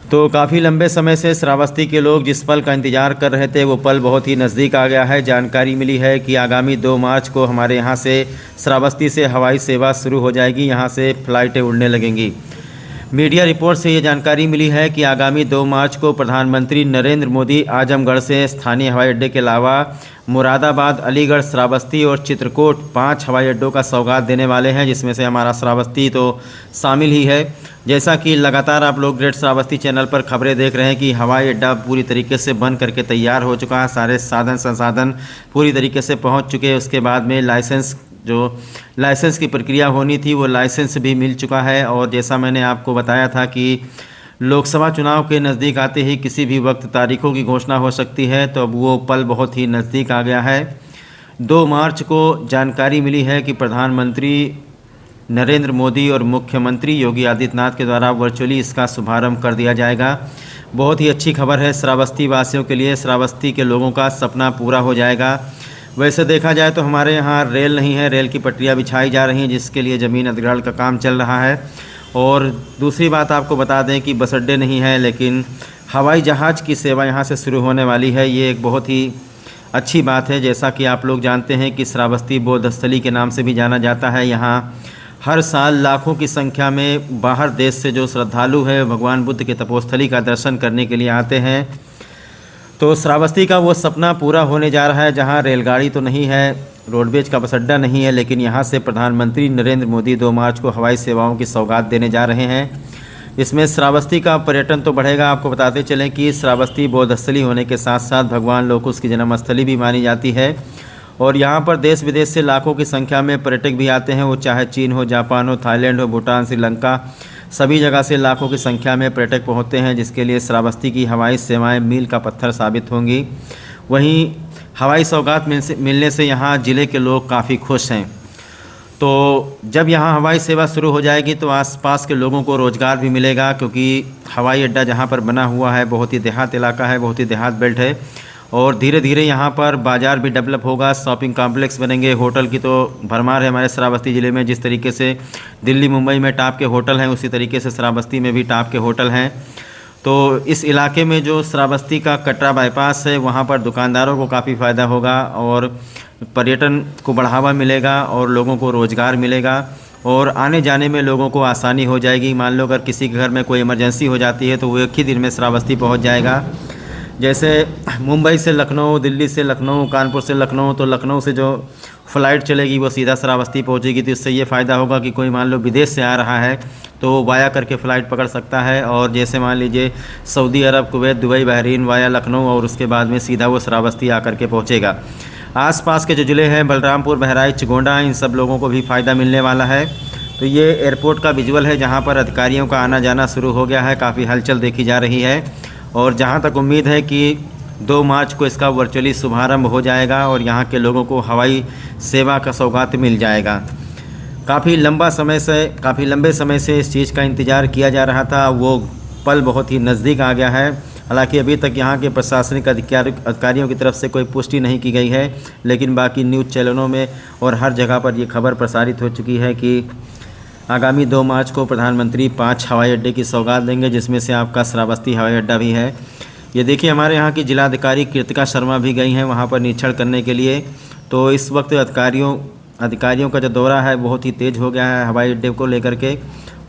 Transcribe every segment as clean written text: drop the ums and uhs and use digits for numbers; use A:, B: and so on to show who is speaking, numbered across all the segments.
A: तो काफ़ी लंबे समय से श्रावस्ती के लोग जिस पल का इंतज़ार कर रहे थे वो पल बहुत ही नज़दीक आ गया है। जानकारी मिली है कि आगामी 2 मार्च को हमारे यहाँ से श्रावस्ती से हवाई सेवा शुरू हो जाएगी। यहाँ से फ़्लाइटें उड़ने लगेंगी। मीडिया रिपोर्ट से ये जानकारी मिली है कि आगामी 2 मार्च को प्रधानमंत्री नरेंद्र मोदी आजमगढ़ से स्थानीय हवाई अड्डे के अलावा मुरादाबाद, अलीगढ़, श्रावस्ती और चित्रकूट 5 हवाई अड्डों का सौगात देने वाले हैं, जिसमें से हमारा श्रावस्ती तो शामिल ही है। जैसा कि लगातार आप लोग ग्रेट श्रावस्ती चैनल पर खबरें देख रहे हैं कि हवाई अड्डा पूरी तरीके से बन करके तैयार हो चुका है। सारे साधन संसाधन पूरी तरीके से पहुंच चुके हैं। उसके बाद में लाइसेंस की प्रक्रिया होनी थी वो लाइसेंस भी मिल चुका है। और जैसा मैंने आपको बताया था कि लोकसभा चुनाव के नज़दीक आते ही किसी भी वक्त तारीखों की घोषणा हो सकती है, तो अब वो पल बहुत ही नज़दीक आ गया है। 2 मार्च को जानकारी मिली है कि प्रधानमंत्री नरेंद्र मोदी और मुख्यमंत्री योगी आदित्यनाथ के द्वारा वर्चुअली इसका शुभारंभ कर दिया जाएगा। बहुत ही अच्छी खबर है श्रावस्ती वासियों के लिए। श्रावस्ती के लोगों का सपना पूरा हो जाएगा। वैसे देखा जाए तो हमारे यहाँ रेल नहीं है, रेल की पटरियाँ बिछाई जा रही हैं, जिसके लिए ज़मीन अधिग्रहण का काम चल रहा है। और दूसरी बात आपको बता दें कि बस अड्डे नहीं है, लेकिन हवाई जहाज़ की सेवा यहाँ से शुरू होने वाली है। ये एक बहुत ही अच्छी बात है। जैसा कि आप लोग जानते हैं कि श्रावस्ती बौद्ध स्थली के नाम से भी जाना जाता है। यहाँ हर साल लाखों की संख्या में बाहर देश से जो श्रद्धालु हैं भगवान बुद्ध के तपोस्थली का दर्शन करने के लिए आते हैं। तो श्रावस्ती का वो सपना पूरा होने जा रहा है, जहां रेलगाड़ी तो नहीं है, रोडवेज का बस अड्डा नहीं है, लेकिन यहां से प्रधानमंत्री नरेंद्र मोदी 2 मार्च को हवाई सेवाओं की सौगात देने जा रहे हैं। इसमें श्रावस्ती का पर्यटन तो बढ़ेगा। आपको बताते चलें कि श्रावस्ती बौद्ध स्थली होने के साथ साथ भगवान लोकुश की जन्मस्थली भी मानी जाती है। और यहाँ पर देश विदेश से लाखों की संख्या में पर्यटक भी आते हैं। वो चाहे चीन हो, जापान हो, थाईलैंड हो, भूटान, श्रीलंका, सभी जगह से लाखों की संख्या में पर्यटक पहुँचते हैं, जिसके लिए श्रावस्ती की हवाई सेवाएं मील का पत्थर साबित होंगी। वहीं हवाई सौगात मिलने से यहाँ ज़िले के लोग काफ़ी खुश हैं। तो जब यहाँ हवाई सेवा शुरू हो जाएगी तो आसपास के लोगों को रोज़गार भी मिलेगा, क्योंकि हवाई अड्डा जहाँ पर बना हुआ है बहुत ही देहात इलाका है, बहुत ही देहात बेल्ट है। और धीरे धीरे यहाँ पर बाज़ार भी डेवलप होगा, शॉपिंग कॉम्प्लेक्स बनेंगे, होटल की तो भरमार है हमारे श्रावस्ती ज़िले में। जिस तरीके से दिल्ली मुंबई में टॉप के होटल हैं, उसी तरीके से श्रावस्ती में भी टॉप के होटल हैं। तो इस इलाके में जो श्रावस्ती का कटरा बाईपास है, वहाँ पर दुकानदारों को काफ़ी फ़ायदा होगा और पर्यटन को बढ़ावा मिलेगा और लोगों को रोज़गार मिलेगा और आने जाने में लोगों को आसानी हो जाएगी। मान लो अगर किसी के घर में कोई इमरजेंसी हो जाती है तो वो एक ही दिन में श्रावस्ती पहुँच जाएगा। जैसे मुंबई से लखनऊ, दिल्ली से लखनऊ, कानपुर से लखनऊ, तो लखनऊ से जो फ़्लाइट चलेगी वो सीधा श्रावस्ती पहुंचेगी। तो इससे ये फ़ायदा होगा कि कोई मान लो विदेश से आ रहा है तो वाया करके फ़्लाइट पकड़ सकता है। और जैसे मान लीजिए Saudi Arab, Kuwait, Dubai, Bahrain via Lucknow, और उसके बाद में सीधा वो श्रावस्ती आकर के पहुँचेगा। आसपास के जो ज़िले हैं बलरामपुर, बहराइच, गोंडा, इन सब लोगों को भी फ़ायदा मिलने वाला है। तो ये एयरपोर्ट का विजुअल है जहाँ पर अधिकारियों का आना जाना शुरू हो गया है। काफ़ी हलचल देखी जा रही है और जहाँ तक उम्मीद है कि 2 मार्च को इसका वर्चुअली शुभारंभ हो जाएगा और यहाँ के लोगों को हवाई सेवा का सौगात मिल जाएगा। काफ़ी लंबे समय से इस चीज़ का इंतज़ार किया जा रहा था। वो पल बहुत ही नज़दीक आ गया है। हालांकि अभी तक यहाँ के प्रशासनिक अधिकारियों की तरफ से कोई पुष्टि नहीं की गई है, लेकिन बाकी न्यूज़ चैनलों में और हर जगह पर ये खबर प्रसारित हो चुकी है कि आगामी 2 मार्च को प्रधानमंत्री 5 हवाई अड्डे की सौगात देंगे, जिसमें से आपका श्रावस्ती हवाई अड्डा भी है। ये देखिए हमारे यहाँ की जिलाधिकारी कृतिका शर्मा भी गई हैं वहाँ पर निरीक्षण करने के लिए। तो इस वक्त अधिकारियों का जो दौरा है बहुत ही तेज़ हो गया है हवाई अड्डे को लेकर के,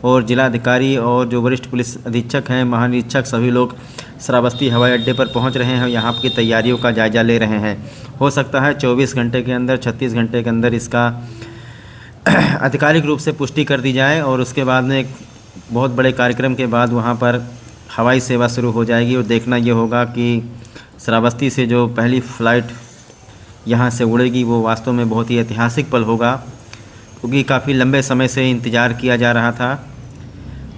A: और जिलाधिकारी और जो वरिष्ठ पुलिस अधीक्षक हैं, महानिरीक्षक, सभी लोग श्रावस्ती हवाई अड्डे पर पहुँच रहे हैं, यहाँ की तैयारियों का जायज़ा ले रहे हैं। हो सकता है 24 घंटे के अंदर, 36 घंटे के अंदर इसका आधिकारिक रूप से पुष्टि कर दी जाए और उसके बाद में एक बहुत बड़े कार्यक्रम के बाद वहाँ पर हवाई सेवा शुरू हो जाएगी। और देखना ये होगा कि श्रावस्ती से जो पहली फ़्लाइट यहाँ से उड़ेगी वो वास्तव में बहुत ही ऐतिहासिक पल होगा, क्योंकि काफ़ी लंबे समय से इंतज़ार किया जा रहा था।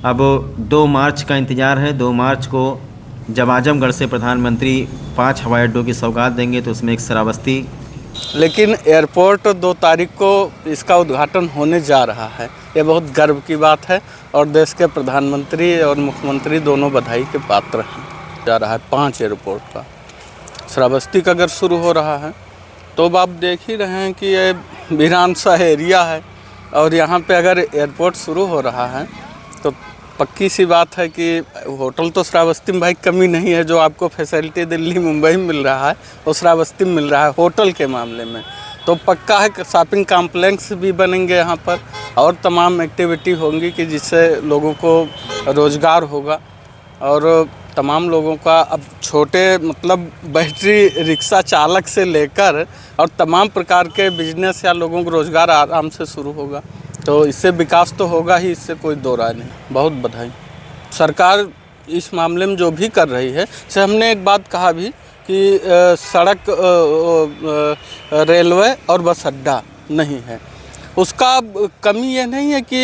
A: अब 2 मार्च का इंतज़ार है। 2 मार्च को जब आजमगढ़ से प्रधानमंत्री 5 हवाई अड्डों की सौगात देंगे तो उसमें एक श्रावस्ती।
B: लेकिन एयरपोर्ट 2 तारीख को इसका उद्घाटन होने जा रहा है। ये बहुत गर्व की बात है और देश के प्रधानमंत्री और मुख्यमंत्री दोनों बधाई के पात्र हैं। जा रहा है 5 एयरपोर्ट का। श्रावस्ती का अगर शुरू हो रहा है तो अब आप देख ही रहे हैं कि ये वीरान सा एरिया है और यहाँ पे अगर एयरपोर्ट शुरू हो रहा है तो पक्की सी बात है कि होटल तो श्रावस्ती में भाई कमी नहीं है। जो आपको फैसिलिटी दिल्ली मुंबई में मिल रहा है वो श्रावस्ती में मिल रहा है होटल के मामले में। तो पक्का है कि शॉपिंग कॉम्प्लेक्स भी बनेंगे यहाँ पर और तमाम एक्टिविटी होंगी कि जिससे लोगों को रोज़गार होगा। और तमाम लोगों का अब छोटे मतलब बैटरी रिक्शा चालक से लेकर और तमाम प्रकार के बिजनेस या लोगों को रोज़गार आराम से शुरू होगा। तो इससे विकास तो होगा ही, इससे कोई दो राय नहीं। बहुत बधाई। सरकार इस मामले में जो भी कर रही है, से हमने एक बात कहा भी कि सड़क, रेलवे और बस अड्डा नहीं है। उसका कमी ये नहीं है कि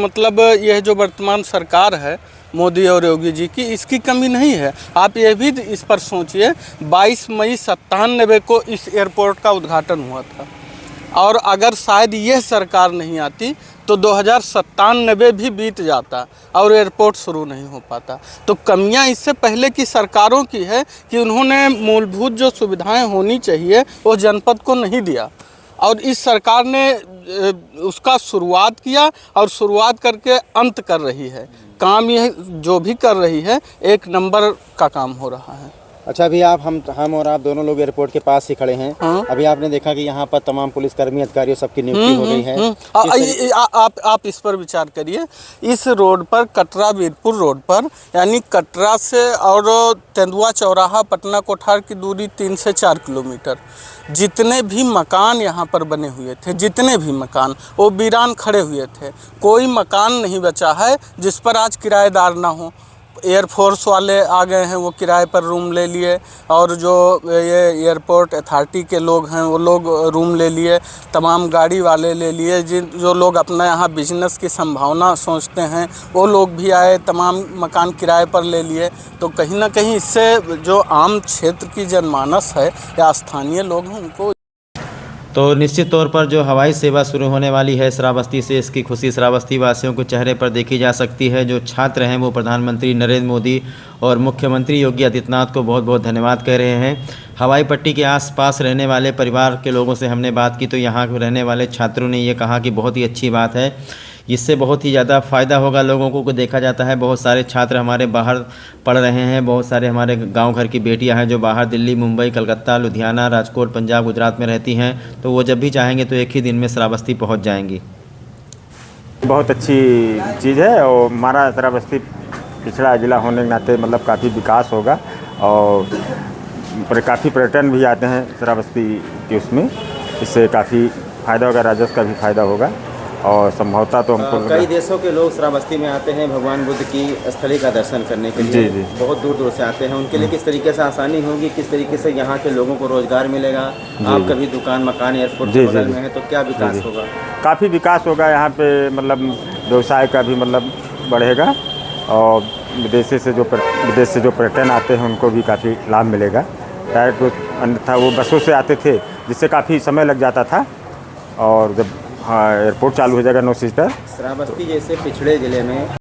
B: मतलब यह जो वर्तमान सरकार है मोदी और योगी जी की, इसकी कमी नहीं है। आप ये भी इस पर सोचिए, 22 मई 97 को इस एयरपोर्ट का उद्घाटन हुआ था और अगर शायद ये सरकार नहीं आती तो 2097 भी बीत जाता और एयरपोर्ट शुरू नहीं हो पाता। तो कमियां इससे पहले की सरकारों की है कि उन्होंने मूलभूत जो सुविधाएं होनी चाहिए वो जनपद को नहीं दिया और इस सरकार ने उसका शुरुआत किया और शुरुआत करके अंत कर रही है। काम यह जो भी कर रही है एक नंबर का काम हो रहा है।
A: अच्छा, अभी हम और आप दोनों लोग एयरपोर्ट के पास ही खड़े हैं। हाँ? अभी आपने देखा कि यहाँ पर तमाम पुलिसकर्मी अधिकारियों सबकी नियुक्ति हो गई है।
B: आप इस पर विचार करिए। इस रोड पर कटरा वीरपुर रोड पर यानी कटरा से और तेंदुआ चौराहा पटना कोठार की दूरी 3 से 4 किलोमीटर, जितने भी मकान यहाँ पर बने हुए थे, जितने भी मकान वो वीरान खड़े हुए थे। कोई मकान नहीं बचा है जिस पर आज किराएदार ना हो। एयरफोर्स वाले आ गए हैं, वो किराए पर रूम ले लिए और जो ये एयरपोर्ट अथॉरिटी के लोग हैं वो लोग रूम ले लिए, तमाम गाड़ी वाले ले लिए, जो लोग अपना यहाँ बिजनेस की संभावना सोचते हैं वो लोग भी आए, तमाम मकान किराए पर ले लिए। तो कहीं ना कहीं इससे जो आम क्षेत्र की जनमानस है या स्थानीय लोग हैं उनको
A: तो निश्चित तौर पर जो हवाई सेवा शुरू होने वाली है श्रावस्ती से, इसकी खुशी श्रावस्ती वासियों के चेहरे पर देखी जा सकती है। जो छात्र हैं वो प्रधानमंत्री नरेंद्र मोदी और मुख्यमंत्री योगी आदित्यनाथ को बहुत बहुत धन्यवाद कह रहे हैं। हवाई पट्टी के आसपास रहने वाले परिवार के लोगों से हमने बात की तो यहाँ रहने वाले छात्रों ने ये कहा कि बहुत ही अच्छी बात है, इससे बहुत ही ज़्यादा फ़ायदा होगा लोगों को देखा जाता है बहुत सारे छात्र हमारे बाहर पढ़ रहे हैं, बहुत सारे हमारे गांव घर की बेटियां हैं जो बाहर दिल्ली, मुंबई, कलकत्ता, लुधियाना, राजकोट, पंजाब, गुजरात में रहती हैं। तो वो जब भी चाहेंगे तो एक ही दिन में श्रावस्ती पहुंच जाएंगी।
C: बहुत अच्छी चीज़ है और हमारा श्रावस्ती पिछड़ा ज़िला होने के नाते मतलब काफ़ी विकास होगा और काफ़ी पर्यटन भी आते हैं श्रावस्ती के उसमें, इससे काफ़ी फ़ायदा होगा, राजस्व का भी फ़ायदा होगा और संभवतः तो हमको
A: कई देशों के लोग श्रावस्ती में आते हैं भगवान बुद्ध की स्थली का दर्शन करने के लिए। जी। बहुत दूर दूर से आते हैं, उनके लिए किस तरीके से आसानी होगी, किस तरीके से यहाँ के लोगों को रोजगार मिलेगा? आप कभी दुकान मकान एयरपोर्ट के बगल में है तो क्या विकास होगा?
C: काफ़ी विकास होगा यहाँ पे, मतलब व्यवसाय का भी मतलब बढ़ेगा और विदेश से जो पर्यटन आते हैं उनको भी काफ़ी लाभ मिलेगा। डायरेक्ट अन्यथा वो बसों से आते थे जिससे काफ़ी समय लग जाता था और जब एयरपोर्ट चालू हो जाएगा 9 सीटर।
A: श्रावस्ती जैसे पिछड़े ज़िले में